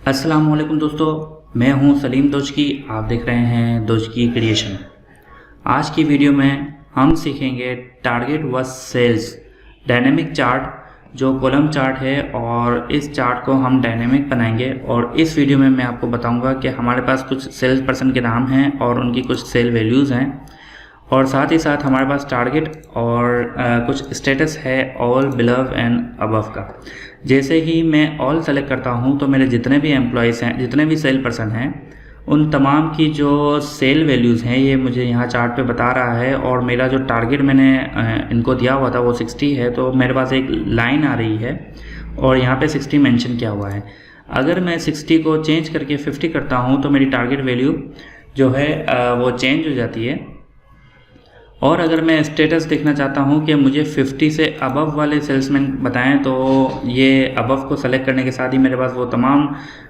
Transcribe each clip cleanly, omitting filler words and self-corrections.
अस्सलाम वालेकुम दोस्तों, मैं हूं सलीम दोजकी। आप देख रहे हैं दोजकी क्रिएशन। आज की वीडियो में हम सीखेंगे target versus sales dynamic chart, जो कॉलम चार्ट है, और इस चार्ट को हम डायनेमिक बनाएंगे। और इस वीडियो में मैं आपको बताऊंगा कि हमारे पास कुछ सेल्स पर्सन के नाम हैं और उनकी कुछ सेल वैल्यूज़ हैं, और साथ ही साथ हमारे पास टारगेट और कुछ स्टेटस है ऑल, बिलव एंड अबव का। जैसे ही मैं ऑल सेलेक्ट करता हूं तो मेरे जितने भी एम्प्लॉयज़ हैं, जितने भी सेल पर्सन हैं, उन तमाम की जो सेल वैल्यूज़ हैं ये मुझे यहाँ चार्ट पे बता रहा है। और मेरा जो टारगेट मैंने इनको दिया हुआ था वो 60 है, तो मेरे पास एक लाइन आ रही है और यहाँ पे 60 मेंशन किया हुआ है। अगर मैं 60 को चेंज करके 50 करता हूँ तो मेरी टारगेट वैल्यू जो है वो चेंज हो जाती है। और अगर मैं स्टेटस देखना चाहता हूं कि मुझे 50 से अबव वाले सेल्समैन बताएं, तो ये अबव को सेलेक्ट करने के साथ ही मेरे पास वो तमाम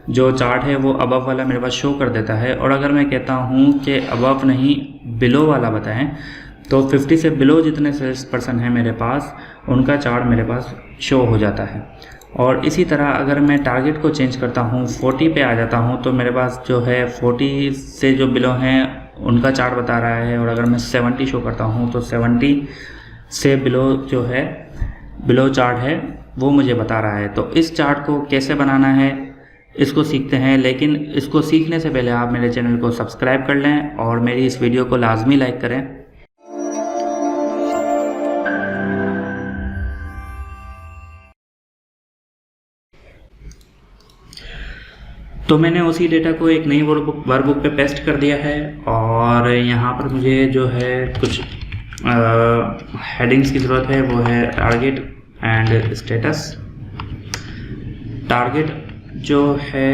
जो चार्ट है वो अबव वाला मेरे पास शो कर देता है। और अगर मैं कहता हूं कि अबव नहीं बिलो वाला बताएं, तो 50 से बिलो जितने सेल्स पर्सन हैं मेरे पास, उनका चार्ट मेरे पास शो हो जाता है। और इसी तरह अगर मैं टारगेट को चेंज करता हूँ, 40 पे आ जाता हूँ, तो मेरे पास जो है 40 से जो बिलो हैं उनका चार्ट बता रहा है। और अगर मैं 70 शो करता हूँ तो 70 से बिलो जो है बिलो चार्ट है वो मुझे बता रहा है। तो इस चार्ट को कैसे बनाना है इसको सीखते हैं, लेकिन इसको सीखने से पहले आप मेरे चैनल को सब्सक्राइब कर लें और मेरी इस वीडियो को लाजमी लाइक करें। तो मैंने उसी डेटा को एक नई वर्कबुक पे पेस्ट कर दिया है, और यहाँ पर मुझे जो है कुछ हेडिंग्स की ज़रूरत है। वो है टारगेट एंड स्टेटस। टारगेट जो है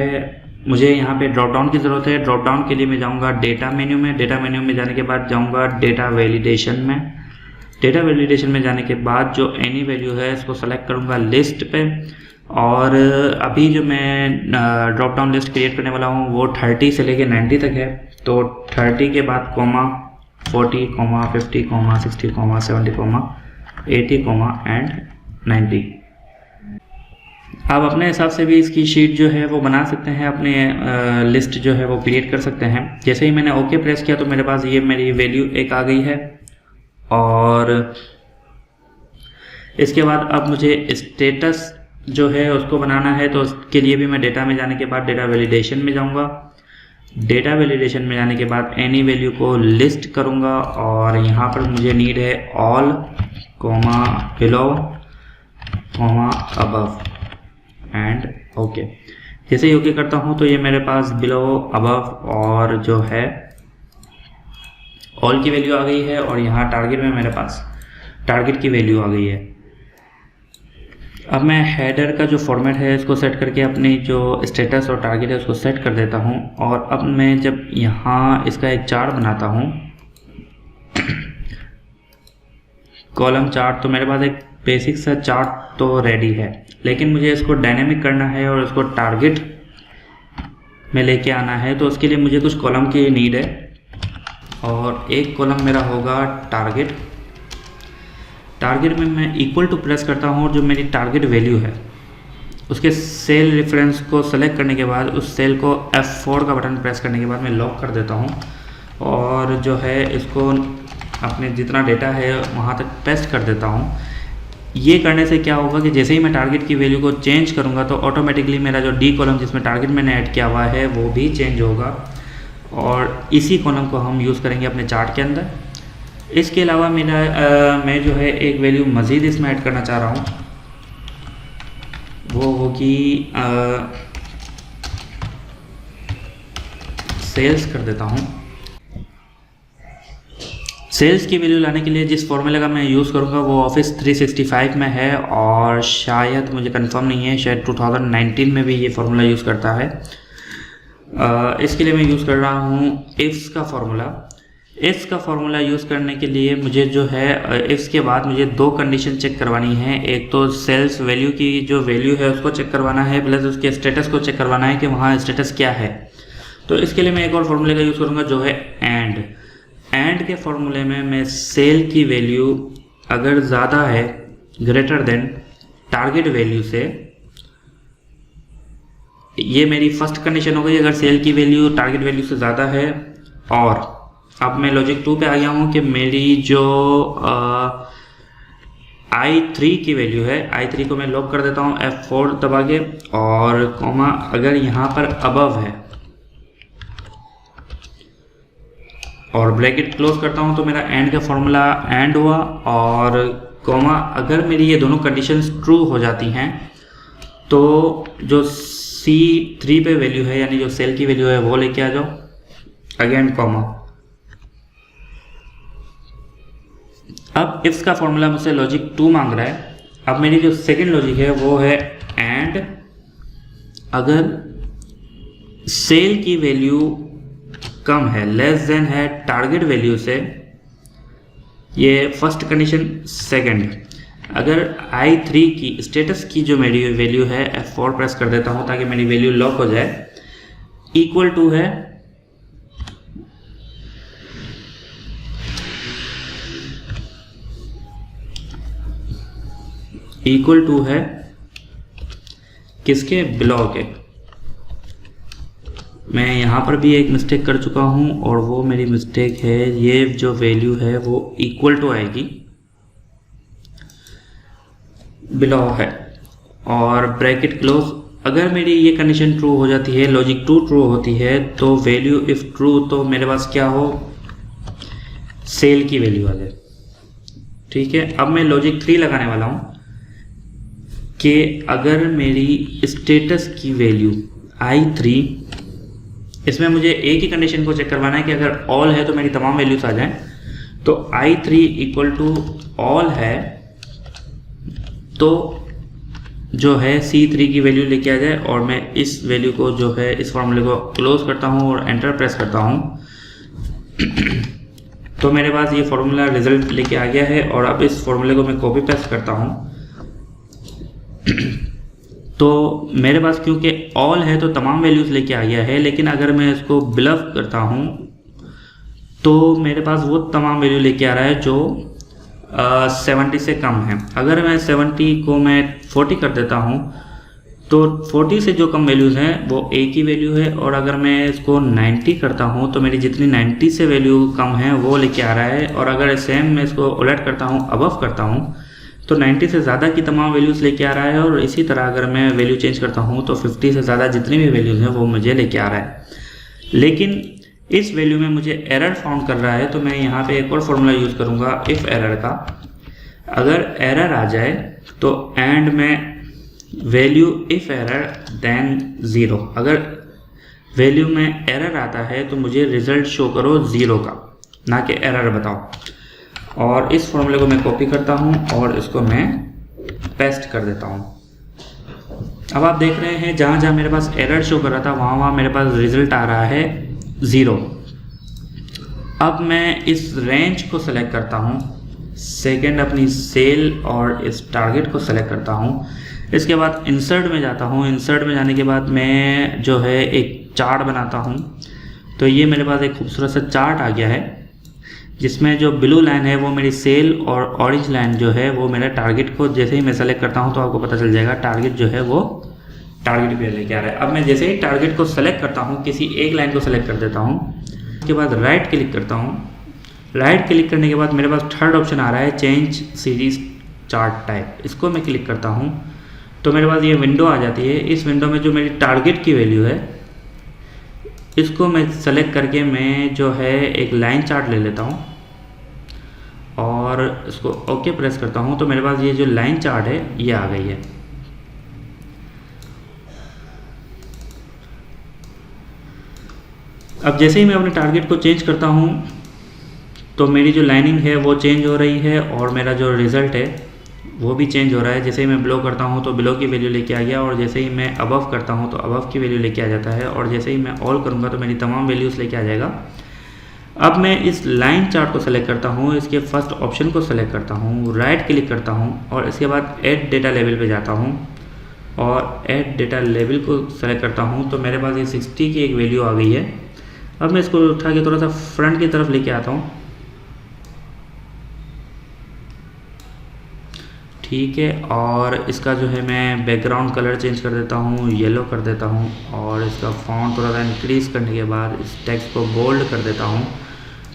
मुझे यहाँ पे ड्रॉप डाउन की ज़रूरत है। ड्रॉप डाउन के लिए मैं जाऊँगा डेटा मेन्यू में। डेटा मेन्यू में जाने के बाद जाऊँगा डेटा वैलिडेशन में। डेटा वैलिडेशन में जाने के बाद जो एनी वैल्यू है इसको सेलेक्ट करूँगा लिस्ट पे। और अभी जो मैं ड्रॉप डाउन लिस्ट क्रिएट करने वाला हूँ वो 30 से लेके 90 तक है। तो 30 के बाद कॉमा 40, 50, 60, 70, 80, एंड 90। आप अपने हिसाब से भी इसकी शीट जो है वो बना सकते हैं, अपने लिस्ट जो है वो क्रिएट कर सकते हैं। जैसे ही मैंने ओके प्रेस किया तो मेरे पास ये मेरी वैल्यू एक आ गई है। और इसके बाद अब मुझे स्टेटस जो है उसको बनाना है, तो उसके लिए भी मैं डेटा में जाने के बाद डेटा वैलिडेशन में जाऊंगा। डेटा वैलिडेशन में जाने के बाद एनी वैल्यू को लिस्ट करूंगा, और यहाँ पर मुझे नीड है all, below, above and okay. जैसे ही ओके करता हूँ तो ये मेरे पास बिलो, अबव और जो है ऑल की वैल्यू आ गई है, और यहाँ टारगेट में मेरे पास टारगेट की वैल्यू आ गई है। अब मैं हेडर का जो फॉर्मेट है इसको सेट करके अपनी जो स्टेटस और टारगेट है उसको सेट कर देता हूँ। और अब मैं जब यहाँ इसका एक चार्ट बनाता हूँ कॉलम चार्ट, तो मेरे पास एक बेसिक सा चार्ट तो रेडी है, लेकिन मुझे इसको डायनेमिक करना है और इसको टारगेट में लेके आना है। तो उसके लिए मुझे कुछ कॉलम की नीड है, और एक कॉलम मेरा होगा टारगेट। टारगेट में मैं इक्वल टू प्रेस करता हूँ और जो मेरी टारगेट वैल्यू है उसके सेल रेफरेंस को सेलेक्ट करने के बाद उस सेल को F4 का बटन प्रेस करने के बाद मैं लॉक कर देता हूँ। और जो है इसको अपने जितना डेटा है वहाँ तक पेस्ट कर देता हूँ। ये करने से क्या होगा कि जैसे ही मैं टारगेट की वैल्यू को चेंज करूँगा तो ऑटोमेटिकली मेरा जो डी कॉलम जिसमें टारगेट मैंने ऐड किया हुआ है वो भी चेंज होगा, और इसी कॉलम को हम यूज़ करेंगे अपने चार्ट के अंदर। इसके अलावा मैं जो है एक वैल्यू मज़ीद इसमें ऐड करना चाह रहा हूँ, वो होगी सेल्स कर देता हूँ। सेल्स की वैल्यू लाने के लिए जिस फॉर्मूले का मैं यूज़ करूँगा वो ऑफिस 365 में है, और शायद मुझे कंफर्म नहीं है, शायद 2019 में भी ये फार्मूला यूज़ करता है। इसके लिए मैं यूज़ कर रहा हूँ इफ्स का फार्मूला। इफ्स का फार्मूला यूज़ करने के लिए मुझे जो है इफ्स के बाद मुझे दो कंडीशन चेक करवानी है। एक तो सेल्स वैल्यू की जो वैल्यू है उसको चेक करवाना है, प्लस उसके स्टेटस को चेक करवाना है कि वहाँ स्टेटस क्या है। तो इसके लिए मैं एक और फार्मूले का यूज़ करूँगा जो है एंड के फार्मूले में मैं सेल की वैल्यू अगर ज़्यादा है, ग्रेटर देन टारगेट वैल्यू से, ये मेरी फर्स्ट कंडीशन हो गई अगर सेल की वैल्यू टारगेट वैल्यू से ज़्यादा है। और अब मैं लॉजिक 2 पे आ गया हूँ कि मेरी जो I3 की वैल्यू है, I3 को मैं लॉक कर देता हूँ F4 दबा के, और कॉमा अगर यहाँ पर अबव है और ब्रैकेट क्लोज करता हूँ तो मेरा एंड का फॉर्मूला एंड हुआ। और कॉमा अगर मेरी ये दोनों कंडीशंस ट्रू हो जाती हैं तो जो C3 पे वैल्यू है यानी जो सेल की वैल्यू है वो लेके आ जाओ, अगेन कॉमा। अब इफ्स का फॉर्मूला मुझसे लॉजिक 2 मांग रहा है। अब मेरी जो सेकंड लॉजिक है वो है एंड अगर सेल की वैल्यू कम है, लेस देन है टारगेट वैल्यू से, ये फर्स्ट कंडीशन। सेकंड, अगर I3 की स्टेटस की जो मेरी वैल्यू है F4 प्रेस कर देता हूँ ताकि मेरी वैल्यू लॉक हो जाए, इक्वल टू है किसके, बिलो के। मैं यहाँ पर भी एक मिस्टेक कर चुका हूँ और वो मेरी मिस्टेक है, ये जो वैल्यू है वो इक्वल टू आएगी बिलो है और ब्रैकेट क्लोज। अगर मेरी ये कंडीशन ट्रू हो जाती है, लॉजिक 2 ट्रू होती है, तो वैल्यू इफ ट्रू तो मेरे पास क्या हो, सेल की वैल्यू आ जाए। ठीक है, अब मैं लॉजिक 3 लगाने वाला हूँ कि अगर मेरी स्टेटस की वैल्यू I3, इसमें मुझे एक ही कंडीशन को चेक करवाना है कि अगर ऑल है तो मेरी तमाम वैल्यूज आ जाएं। तो I3 इक्वल टू ऑल है तो जो है C3 की वैल्यू लेके आ जाए, और मैं इस वैल्यू को जो है इस फॉर्मूले को क्लोज करता हूँ और एंटर प्रेस करता हूँ तो मेरे पास ये फॉर्मूला रिजल्ट लेके आ गया है। और अब इस फॉर्मूले को मैं कॉपी पेस्ट करता हूँ तो मेरे पास क्योंकि ऑल है तो तमाम वैल्यूज़ लेके आ गया है, लेकिन अगर मैं इसको बिलव करता हूँ तो मेरे पास वो तमाम वैल्यू लेके आ रहा है जो 70 से कम है। अगर मैं 70 को मैं 40 कर देता हूँ तो 40 से जो कम वैल्यूज़ हैं वो एक ही वैल्यू है, और अगर मैं इसको 90 करता हूँ तो मेरी जितनी 90 से वैल्यू कम है वो लेके आ रहा है। और अगर सेम मैं इसको उलट करता हूँ, अबव करता हूँ, तो 90 से ज़्यादा की तमाम वैल्यूज़ लेके आ रहा है। और इसी तरह अगर मैं वैल्यू चेंज करता हूँ तो 50 से ज़्यादा जितनी भी वैल्यूज़ हैं वो मुझे लेके आ रहा है। लेकिन इस वैल्यू में मुझे एरर फाउंड कर रहा है, तो मैं यहाँ पे एक और फॉर्मूला यूज़ करूँगा इफ़ एरर का। अगर एरर आ जाए तो एंड में वैल्यू इफ़ एरर देन 0। अगर वैल्यू में एरर आता है तो मुझे रिज़ल्ट शो करो 0 का, ना कि एरर बताओ। और इस फॉर्मूले को मैं कॉपी करता हूँ और इसको मैं पेस्ट कर देता हूँ। अब आप देख रहे हैं जहाँ जहाँ मेरे पास एरर शो कर रहा था वहाँ वहाँ मेरे पास रिजल्ट आ रहा है 0। अब मैं इस रेंज को सेलेक्ट करता हूँ, सेकंड अपनी सेल और इस टारगेट को सेलेक्ट करता हूँ। इसके बाद इंसर्ट में जाता हूँ। इंसर्ट में जाने के बाद मैं जो है एक चार्ट बनाता हूँ। तो ये मेरे पास एक खूबसूरत सा चार्ट आ गया है जिसमें जो ब्लू लाइन है वो मेरी सेल और ऑरेंज लाइन जो है वो मेरा टारगेट को जैसे ही मैं सेलेक्ट करता हूँ तो आपको पता चल जाएगा टारगेट जो है वो टारगेट पे लेके आ रहा है। अब मैं जैसे ही टारगेट को सेलेक्ट करता हूँ, किसी एक लाइन को सेलेक्ट कर देता हूँ, उसके बाद राइट क्लिक करता हूँ। राइट क्लिक करने के बाद मेरे पास थर्ड ऑप्शन आ रहा है चेंज सीरीज चार्ट टाइप। इसको मैं क्लिक करता हूँ तो मेरे पास ये विंडो आ जाती है। इस विंडो में जो मेरी टारगेट की वैल्यू है इसको मैं सेलेक्ट करके मैं जो है एक लाइन चार्ट ले लेता हूँ और इसको ओके प्रेस करता हूँ तो मेरे पास ये जो लाइन चार्ट है ये आ गई है। अब जैसे ही मैं अपने टारगेट को चेंज करता हूँ तो मेरी जो लाइनिंग है वो चेंज हो रही है और मेरा जो रिज़ल्ट है वो भी चेंज हो रहा है। जैसे ही मैं बिलो करता हूँ तो बिलो की वैल्यू लेके आ गया, और जैसे ही मैं अबव करता हूँ तो अबव की वैल्यू लेके आ जाता है, और जैसे ही मैं ऑल करूँगा तो मेरी तमाम वैल्यूज़ लेके आ जाएगा। अब मैं इस लाइन चार्ट को सेलेक्ट करता हूँ, इसके फर्स्ट ऑप्शन को सेलेक्ट करता हूँ, राइट क्लिक करता हूँ और इसके बाद ऐड डेटा लेवल पे जाता हूँ और ऐड डेटा लेवल को सेलेक्ट करता हूँ तो मेरे पास ये 60 की एक वैल्यू आ गई है। अब मैं इसको उठा के थोड़ा सा फ्रंट की तरफ लेके आता हूँ। ठीक है। और इसका जो है मैं बैकग्राउंड कलर चेंज कर देता हूँ, येलो कर देता हूँ। और इसका फॉन्ट थोड़ा सा इंक्रीज़ करने के बाद इस टेक्स्ट को बोल्ड कर देता हूँ।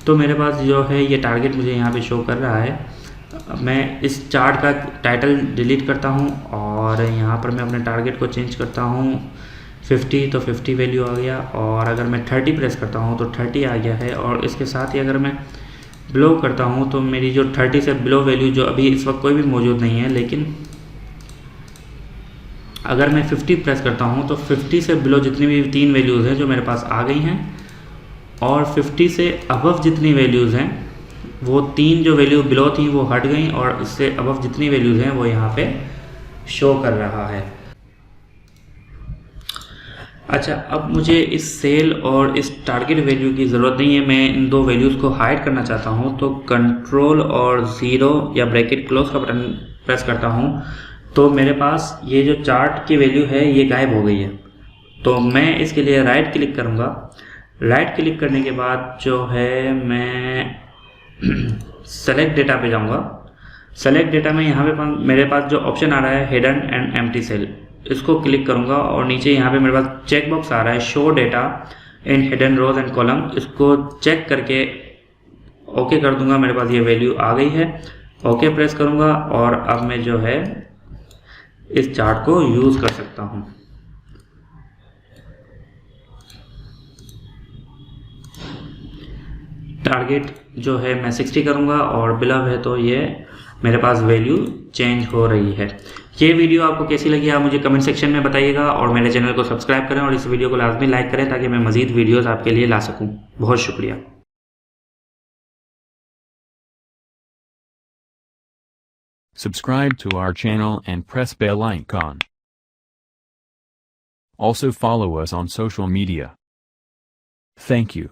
तो मेरे पास जो है ये टारगेट मुझे यहाँ पे शो कर रहा है। मैं इस चार्ट का टाइटल डिलीट करता हूँ और यहाँ पर मैं अपने टारगेट को चेंज करता हूँ 50, तो 50 वैल्यू आ गया। और अगर मैं 30 प्रेस करता हूँ तो 30 आ गया है। और इसके साथ ही अगर मैं बिलो करता हूँ तो मेरी जो 30 से बिलो वैल्यू जो अभी इस वक्त कोई भी मौजूद नहीं है, लेकिन अगर मैं 50 प्रेस करता हूँ तो 50 से बिलो जितनी भी 3 वैल्यूज़ हैं जो मेरे पास आ गई हैं, और 50 से अबव जितनी वैल्यूज़ हैं वो 3 जो वैल्यू बिलो थी वो हट गई, और इससे अबव जितनी वैल्यूज़ हैं वो यहाँ पे शो कर रहा है। अच्छा, अब मुझे इस सेल और इस टारगेट वैल्यू की ज़रूरत नहीं है, मैं इन दो वैल्यूज़ को हाइड करना चाहता हूँ। तो कंट्रोल और 0 या ब्रैकेट क्लोज का बटन प्रेस करता हूँ तो मेरे पास ये जो चार्ट की वैल्यू है ये गायब हो गई है। तो मैं इसके लिए राइट क्लिक करूँगा। राइट क्लिक करने के बाद जो है मैं सेलेक्ट डेटा पे जाऊँगा। सेलेक्ट डेटा में यहाँ पे मेरे पास जो ऑप्शन आ रहा है हिडन एंड एम्प्टी सेल, इसको क्लिक करूँगा और नीचे यहाँ पे मेरे पास चेक बॉक्स आ रहा है show data in hidden rows and column, इसको चेक करके ओके कर दूंगा। मेरे पास ये वैल्यू आ गई है। ओके प्रेस करूँगा और अब मैं जो है इस चार्ट को यूज़ कर सकता हूँ। टारगेट जो है मैं 60 करूँगा और बिलव है तो ये मेरे पास वैल्यू चेंज हो रही है। ये वीडियो आपको कैसी लगी आप मुझे कमेंट सेक्शन में बताइएगा, और मेरे चैनल को सब्सक्राइब करें और इस वीडियो को लाजमी लाइक करें ताकि मैं मज़ीद वीडियोस आपके लिए ला सकूं। बहुत शुक्रिया। Subscribe to our channel and press bell icon. Also follow us on social media. Thank you.